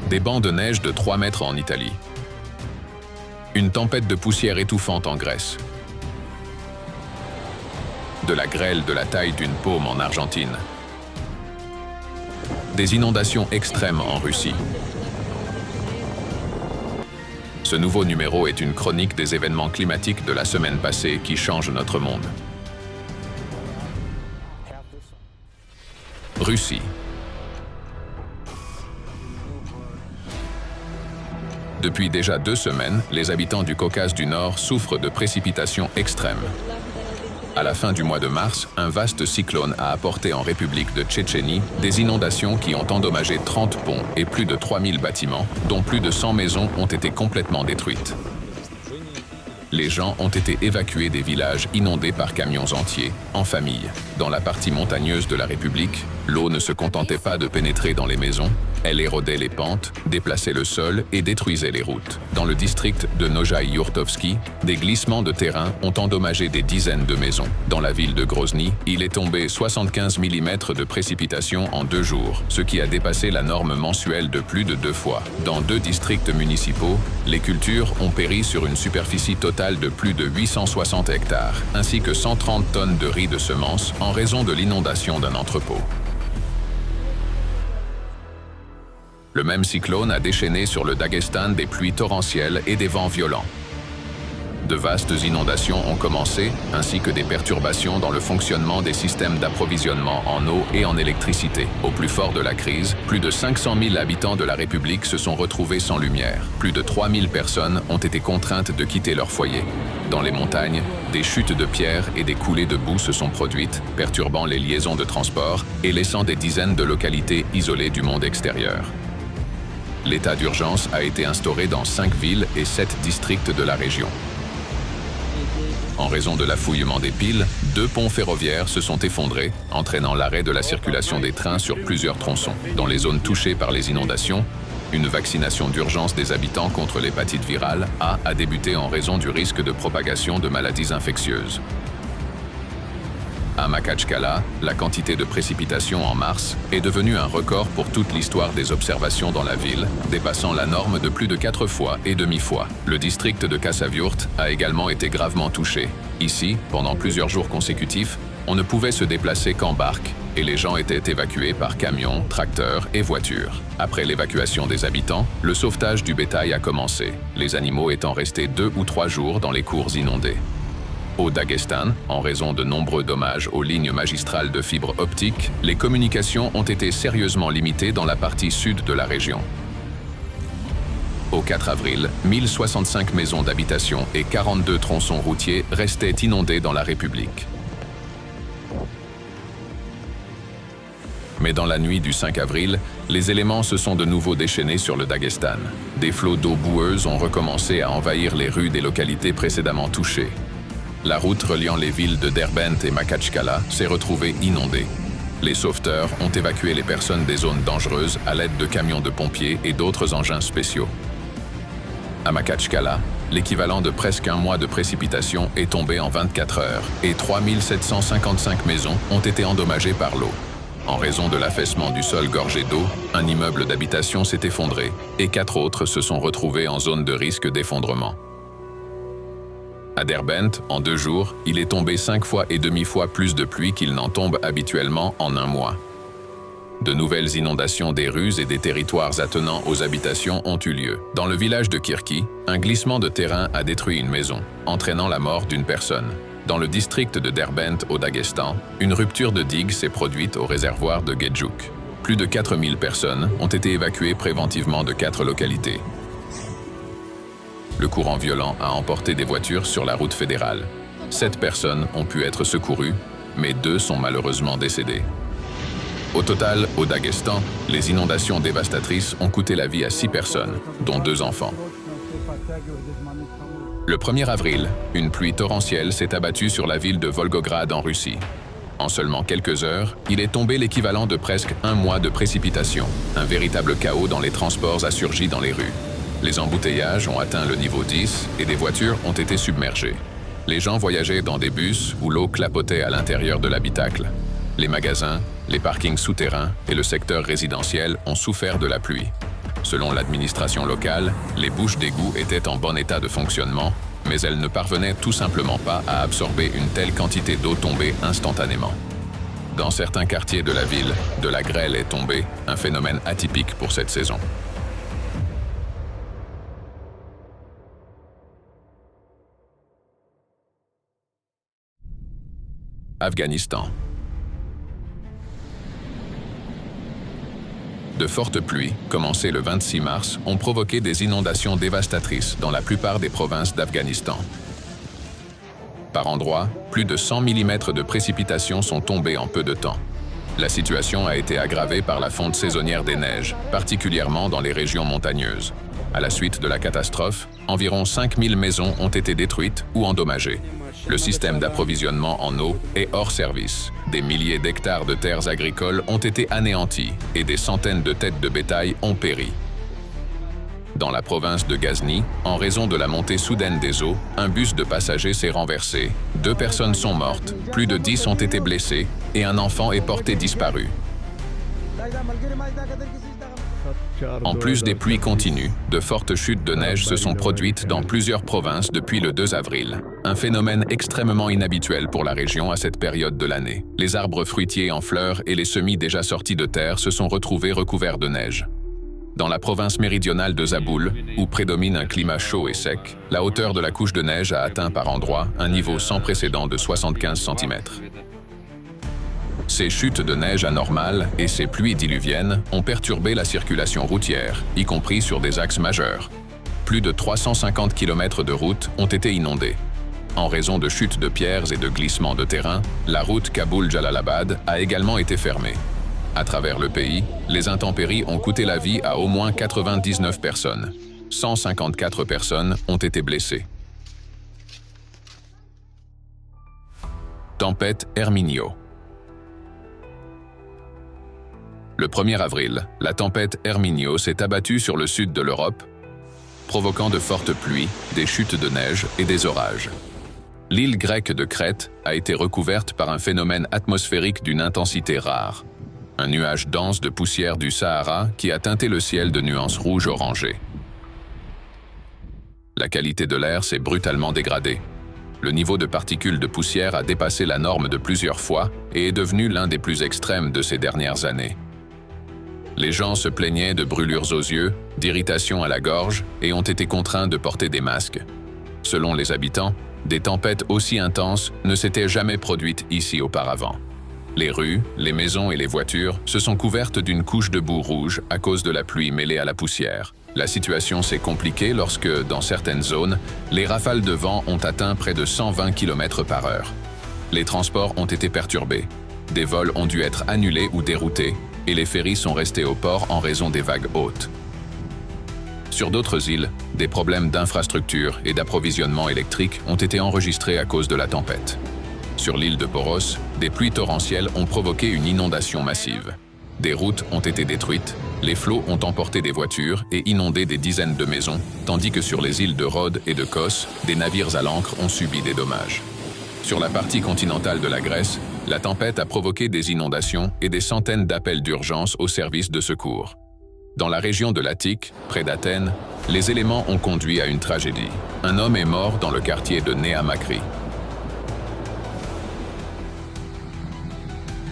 Des bancs de neige de 3 mètres en Italie. Une tempête de poussière étouffante en Grèce. De la grêle de la taille d'une paume en Argentine. Des inondations extrêmes en Russie. Ce nouveau numéro est une chronique des événements climatiques de la semaine passée qui changent notre monde. Russie. Depuis déjà 2 semaines, les habitants du Caucase du Nord souffrent de précipitations extrêmes. À la fin du mois de mars, un vaste cyclone a apporté en République de Tchétchénie des inondations qui ont endommagé 30 ponts et plus de 3000 bâtiments, dont plus de 100 maisons ont été complètement détruites. Les gens ont été évacués des villages inondés par camions entiers, en famille. Dans la partie montagneuse de la République, l'eau ne se contentait pas de pénétrer dans les maisons, elle érodait les pentes, déplaçait le sol et détruisait les routes. Dans le district de Nojaï-Yurtovski, des glissements de terrain ont endommagé des dizaines de maisons. Dans la ville de Grozny, il est tombé 75 mm de précipitations en 2 jours, ce qui a dépassé la norme mensuelle de plus de 2 fois. Dans 2 districts municipaux, les cultures ont péri sur une superficie totale de plus de 860 hectares, ainsi que 130 tonnes de riz de semences en raison de l'inondation d'un entrepôt. Le même cyclone a déchaîné sur le Daghestan des pluies torrentielles et des vents violents. De vastes inondations ont commencé, ainsi que des perturbations dans le fonctionnement des systèmes d'approvisionnement en eau et en électricité. Au plus fort de la crise, plus de 500 000 habitants de la République se sont retrouvés sans lumière. Plus de 3000 personnes ont été contraintes de quitter leur foyer. Dans les montagnes, des chutes de pierres et des coulées de boue se sont produites, perturbant les liaisons de transport et laissant des dizaines de localités isolées du monde extérieur. L'état d'urgence a été instauré dans 5 villes et 7 districts de la région. En raison de l'affouillement des piles, 2 ponts ferroviaires se sont effondrés, entraînant l'arrêt de la circulation des trains sur plusieurs tronçons. Dans les zones touchées par les inondations, une vaccination d'urgence des habitants contre l'hépatite virale a débuté en raison du risque de propagation de maladies infectieuses. À Makhatchkala, la quantité de précipitations en mars est devenue un record pour toute l'histoire des observations dans la ville, dépassant la norme de plus de 4 fois et demi-fois. Le district de Khasavyurt a également été gravement touché. Ici, pendant plusieurs jours consécutifs, on ne pouvait se déplacer qu'en barque et les gens étaient évacués par camions, tracteurs et voitures. Après l'évacuation des habitants, le sauvetage du bétail a commencé, les animaux étant restés 2 ou 3 jours dans les cours inondés. Au Daghestan, en raison de nombreux dommages aux lignes magistrales de fibres optiques, les communications ont été sérieusement limitées dans la partie sud de la région. Au 4 avril, 1065 maisons d'habitation et 42 tronçons routiers restaient inondés dans la République. Mais dans la nuit du 5 avril, les éléments se sont de nouveau déchaînés sur le Daghestan. Des flots d'eau boueuse ont recommencé à envahir les rues des localités précédemment touchées. La route reliant les villes de Derbent et Makhatchkala s'est retrouvée inondée. Les sauveteurs ont évacué les personnes des zones dangereuses à l'aide de camions de pompiers et d'autres engins spéciaux. À Makhatchkala, l'équivalent de presque un mois de précipitation est tombé en 24 heures et 3755 maisons ont été endommagées par l'eau. En raison de l'affaissement du sol gorgé d'eau, un immeuble d'habitation s'est effondré et 4 autres se sont retrouvés en zone de risque d'effondrement. À Derbent, en 2 jours, il est tombé 5 fois et demi-fois plus de pluie qu'il n'en tombe habituellement en un mois. De nouvelles inondations des rues et des territoires attenants aux habitations ont eu lieu. Dans le village de Kirki, un glissement de terrain a détruit une maison, entraînant la mort d'une personne. Dans le district de Derbent au Daghestan, une rupture de digue s'est produite au réservoir de Gedjuk. Plus de 4000 personnes ont été évacuées préventivement de 4 localités. Le courant violent a emporté des voitures sur la route fédérale. 7 personnes ont pu être secourues, mais 2 sont malheureusement décédées. Au total, au Daghestan, les inondations dévastatrices ont coûté la vie à 6 personnes, dont 2 enfants. Le 1er avril, une pluie torrentielle s'est abattue sur la ville de Volgograd en Russie. En seulement quelques heures, il est tombé l'équivalent de presque un mois de précipitation. Un véritable chaos dans les transports a surgi dans les rues. Les embouteillages ont atteint le niveau 10 et des voitures ont été submergées. Les gens voyageaient dans des bus où l'eau clapotait à l'intérieur de l'habitacle. Les magasins, Les parkings souterrains et le secteur résidentiel ont souffert de la pluie. Selon l'administration locale, les bouches d'égout étaient en bon état de fonctionnement, mais elles ne parvenaient tout simplement pas à absorber une telle quantité d'eau tombée instantanément. Dans certains quartiers de la ville, de la grêle est tombée, un phénomène atypique pour cette saison. Afghanistan. De fortes pluies, commencées le 26 mars, ont provoqué des inondations dévastatrices dans la plupart des provinces d'Afghanistan. Par endroits, plus de 100 mm de précipitations sont tombées en peu de temps. La situation a été aggravée par la fonte saisonnière des neiges, particulièrement dans les régions montagneuses. À la suite de la catastrophe, environ 5000 maisons ont été détruites ou endommagées. Le système d'approvisionnement en eau est hors service. Des milliers d'hectares de terres agricoles ont été anéantis et des centaines de têtes de bétail ont péri. Dans la province de Ghazni, en raison de la montée soudaine des eaux, un bus de passagers s'est renversé, 2 personnes sont mortes, plus de 10 ont été blessées et un enfant est porté disparu. En plus des pluies continues, de fortes chutes de neige se sont produites dans plusieurs provinces depuis le 2 avril. Un phénomène extrêmement inhabituel pour la région à cette période de l'année. Les arbres fruitiers en fleurs et les semis déjà sortis de terre se sont retrouvés recouverts de neige. Dans la province méridionale de Zaboul, où prédomine un climat chaud et sec, la hauteur de la couche de neige a atteint par endroits un niveau sans précédent de 75 cm. Ces chutes de neige anormales et ces pluies diluviennes ont perturbé la circulation routière, y compris sur des axes majeurs. Plus de 350 km de routes ont été inondées. En raison de chutes de pierres et de glissements de terrain, la route Kaboul-Jalalabad a également été fermée. À travers le pays, les intempéries ont coûté la vie à au moins 99 personnes. 154 personnes ont été blessées. Tempête Herminio. Le 1er avril, la tempête Herminio s'est abattue sur le sud de l'Europe, provoquant de fortes pluies, des chutes de neige et des orages. L'île grecque de Crète a été recouverte par un phénomène atmosphérique d'une intensité rare. Un nuage dense de poussière du Sahara qui a teinté le ciel de nuances rouges orangées. La qualité de l'air s'est brutalement dégradée. Le niveau de particules de poussière a dépassé la norme de plusieurs fois et est devenu l'un des plus extrêmes de ces dernières années. Les gens se plaignaient de brûlures aux yeux, d'irritations à la gorge et ont été contraints de porter des masques. Selon les habitants, des tempêtes aussi intenses ne s'étaient jamais produites ici auparavant. Les rues, les maisons et les voitures se sont couvertes d'une couche de boue rouge à cause de la pluie mêlée à la poussière. La situation s'est compliquée lorsque, dans certaines zones, les rafales de vent ont atteint près de 120 km/h. Les transports ont été perturbés. Des vols ont dû être annulés ou déroutés, et les ferries sont restés au port en raison des vagues hautes. Sur d'autres îles, des problèmes d'infrastructure et d'approvisionnement électrique ont été enregistrés à cause de la tempête. Sur l'île de Poros, des pluies torrentielles ont provoqué une inondation massive. Des routes ont été détruites, les flots ont emporté des voitures et inondé des dizaines de maisons, tandis que sur les îles de Rhodes et de Kos, des navires à l'ancre ont subi des dommages. Sur la partie continentale de la Grèce, la tempête a provoqué des inondations et des centaines d'appels d'urgence aux services de secours. Dans la région de l'Attique, près d'Athènes, les éléments ont conduit à une tragédie. Un homme est mort dans le quartier de Nea Makri.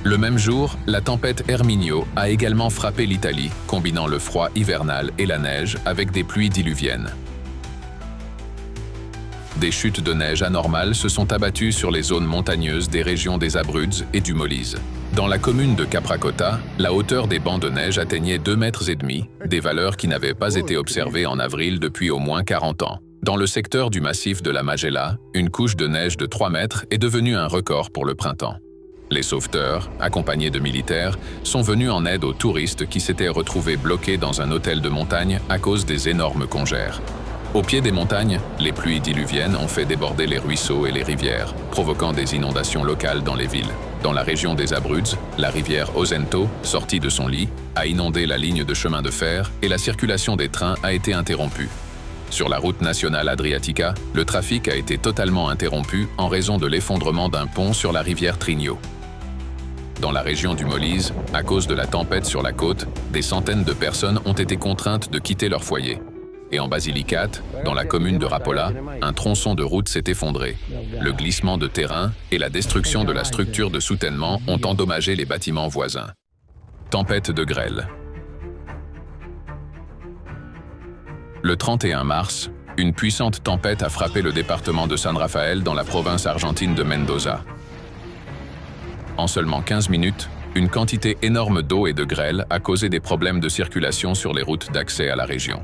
Le même jour, la tempête Herminio a également frappé l'Italie, combinant le froid hivernal et la neige avec des pluies diluviennes. Des chutes de neige anormales se sont abattues sur les zones montagneuses des régions des Abruzzes et du Molise. Dans la commune de Capracotta, la hauteur des bancs de neige atteignait 2,5 mètres, des valeurs qui n'avaient pas été observées en avril depuis au moins 40 ans. Dans le secteur du massif de la Magella, une couche de neige de 3 mètres est devenue un record pour le printemps. Les sauveteurs, accompagnés de militaires, sont venus en aide aux touristes qui s'étaient retrouvés bloqués dans un hôtel de montagne à cause des énormes congères. Au pied des montagnes, les pluies diluviennes ont fait déborder les ruisseaux et les rivières, provoquant des inondations locales dans les villes. Dans la région des Abruzzes, la rivière Osento, sortie de son lit, a inondé la ligne de chemin de fer et la circulation des trains a été interrompue. Sur la route nationale Adriatica, le trafic a été totalement interrompu en raison de l'effondrement d'un pont sur la rivière Trinio. Dans la région du Molise, à cause de la tempête sur la côte, des centaines de personnes ont été contraintes de quitter leur foyer. Et en Basilicate, dans la commune de Rappola, un tronçon de route s'est effondré. Le glissement de terrain et la destruction de la structure de soutènement ont endommagé les bâtiments voisins. Tempête de grêle. Le 31 mars, une puissante tempête a frappé le département de San Rafael dans la province argentine de Mendoza. En seulement 15 minutes, une quantité énorme d'eau et de grêle a causé des problèmes de circulation sur les routes d'accès à la région.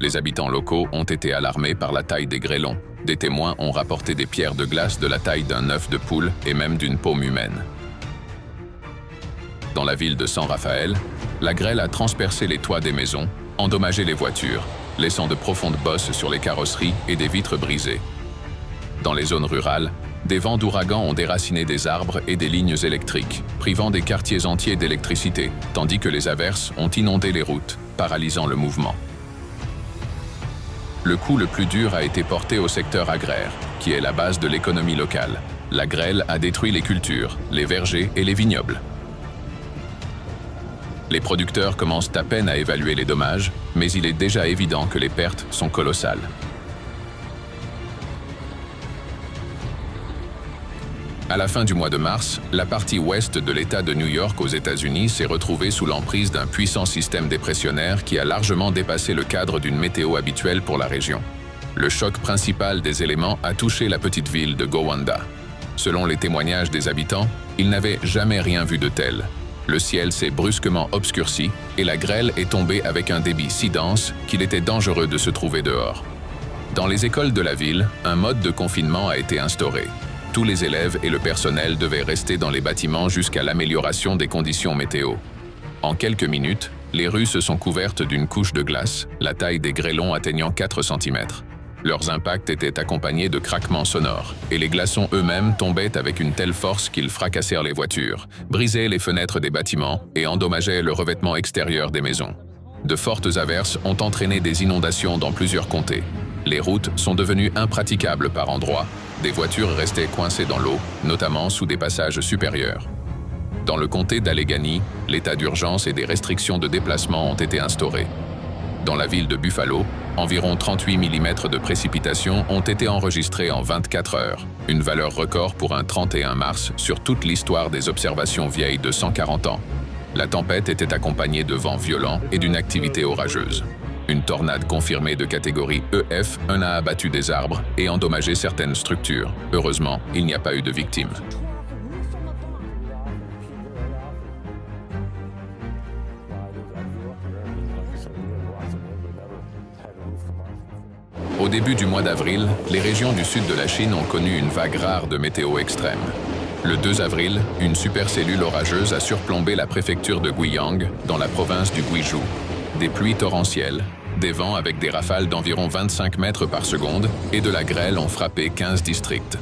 Les habitants locaux ont été alarmés par la taille des grêlons. Des témoins ont rapporté des pierres de glace de la taille d'un œuf de poule et même d'une paume humaine. Dans la ville de San Rafael, la grêle a transpercé les toits des maisons, endommagé les voitures, laissant de profondes bosses sur les carrosseries et des vitres brisées. Dans les zones rurales, des vents d'ouragan ont déraciné des arbres et des lignes électriques, privant des quartiers entiers d'électricité, tandis que les averses ont inondé les routes, paralysant le mouvement. Le coup le plus dur a été porté au secteur agraire, qui est la base de l'économie locale. La grêle a détruit les cultures, les vergers et les vignobles. Les producteurs commencent à peine à évaluer les dommages, mais il est déjà évident que les pertes sont colossales. À la fin du mois de mars, la partie ouest de l'État de New York aux États-Unis s'est retrouvée sous l'emprise d'un puissant système dépressionnaire qui a largement dépassé le cadre d'une météo habituelle pour la région. Le choc principal des éléments a touché la petite ville de Gowanda. Selon les témoignages des habitants, ils n'avaient jamais rien vu de tel. Le ciel s'est brusquement obscurci et la grêle est tombée avec un débit si dense qu'il était dangereux de se trouver dehors. Dans les écoles de la ville, un mode de confinement a été instauré. Tous les élèves et le personnel devaient rester dans les bâtiments jusqu'à l'amélioration des conditions météo. En quelques minutes, les rues se sont couvertes d'une couche de glace, la taille des grêlons atteignant 4 cm. Leurs impacts étaient accompagnés de craquements sonores, et les glaçons eux-mêmes tombaient avec une telle force qu'ils fracassèrent les voitures, brisaient les fenêtres des bâtiments et endommageaient le revêtement extérieur des maisons. De fortes averses ont entraîné des inondations dans plusieurs comtés. Les routes sont devenues impraticables par endroits. Des voitures restaient coincées dans l'eau, notamment sous des passages supérieurs. Dans le comté d'Allegheny, l'état d'urgence et des restrictions de déplacement ont été instaurés. Dans la ville de Buffalo, environ 38 mm de précipitations ont été enregistrées en 24 heures, une valeur record pour un 31 mars sur toute l'histoire des observations vieilles de 140 ans. La tempête était accompagnée de vents violents et d'une activité orageuse. Une tornade confirmée de catégorie EF a abattu des arbres et endommagé certaines structures. Heureusement, il n'y a pas eu de victimes. Au début du mois d'avril, les régions du sud de la Chine ont connu une vague rare de météo extrême. Le 2 avril, une supercellule orageuse a surplombé la préfecture de Guiyang, dans la province du Guizhou. Des pluies torrentielles, des vents avec des rafales d'environ 25 mètres par seconde et de la grêle ont frappé 15 districts.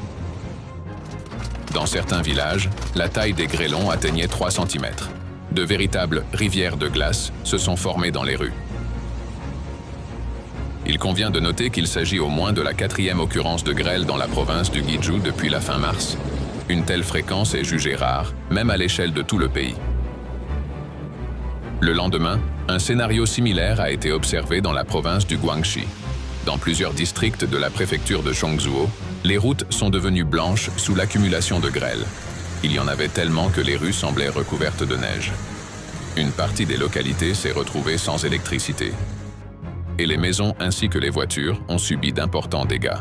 Dans certains villages, la taille des grêlons atteignait 3 cm. De véritables rivières de glace se sont formées dans les rues. Il convient de noter qu'il s'agit au moins de la 4e occurrence de grêle dans la province du Guizhou depuis la fin mars. Une telle fréquence est jugée rare, même à l'échelle de tout le pays. Le lendemain, un scénario similaire a été observé dans la province du Guangxi. Dans plusieurs districts de la préfecture de Zhongzhou, les routes sont devenues blanches sous l'accumulation de grêle. Il y en avait tellement que les rues semblaient recouvertes de neige. Une partie des localités s'est retrouvée sans électricité. Et les maisons ainsi que les voitures ont subi d'importants dégâts.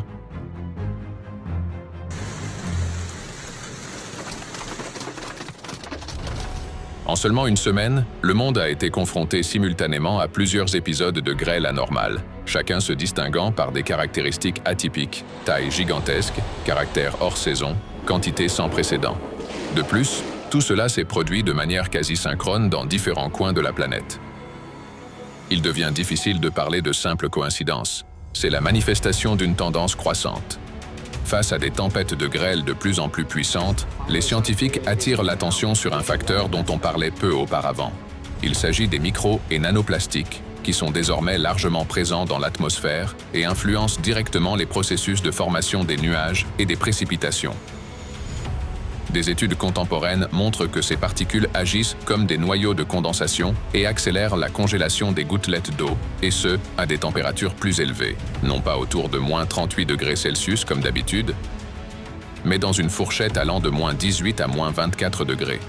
En seulement une semaine, le monde a été confronté simultanément à plusieurs épisodes de grêle anormale, chacun se distinguant par des caractéristiques atypiques, taille gigantesque, caractère hors saison, quantité sans précédent. De plus, tout cela s'est produit de manière quasi synchrone dans différents coins de la planète. Il devient difficile de parler de simple coïncidence. C'est la manifestation d'une tendance croissante. Face à des tempêtes de grêle de plus en plus puissantes, les scientifiques attirent l'attention sur un facteur dont on parlait peu auparavant. Il s'agit des micro- et nanoplastiques, qui sont désormais largement présents dans l'atmosphère et influencent directement les processus de formation des nuages et des précipitations. Des études contemporaines montrent que ces particules agissent comme des noyaux de condensation et accélèrent la congélation des gouttelettes d'eau, et ce, à des températures plus élevées, non pas autour de moins 38 degrés Celsius comme d'habitude, mais dans une fourchette allant de moins 18 à moins 24 degrés.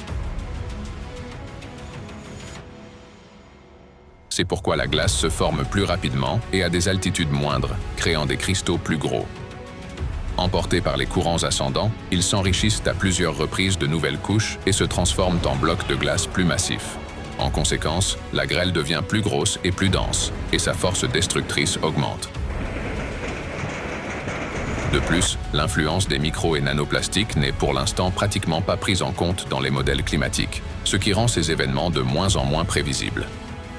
C'est pourquoi la glace se forme plus rapidement et à des altitudes moindres, créant des cristaux plus gros. Emportés par les courants ascendants, ils s'enrichissent à plusieurs reprises de nouvelles couches et se transforment en blocs de glace plus massifs. En conséquence, la grêle devient plus grosse et plus dense, et sa force destructrice augmente. De plus, l'influence des micro- et nanoplastiques n'est pour l'instant pratiquement pas prise en compte dans les modèles climatiques, ce qui rend ces événements de moins en moins prévisibles.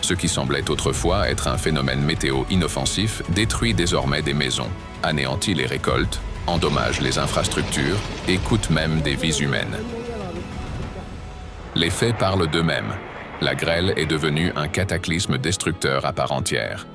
Ce qui semblait autrefois être un phénomène météo inoffensif détruit désormais des maisons, anéantit les récoltes, endommage les infrastructures et coûte même des vies humaines. Les faits parlent d'eux-mêmes. La grêle est devenue un cataclysme destructeur à part entière.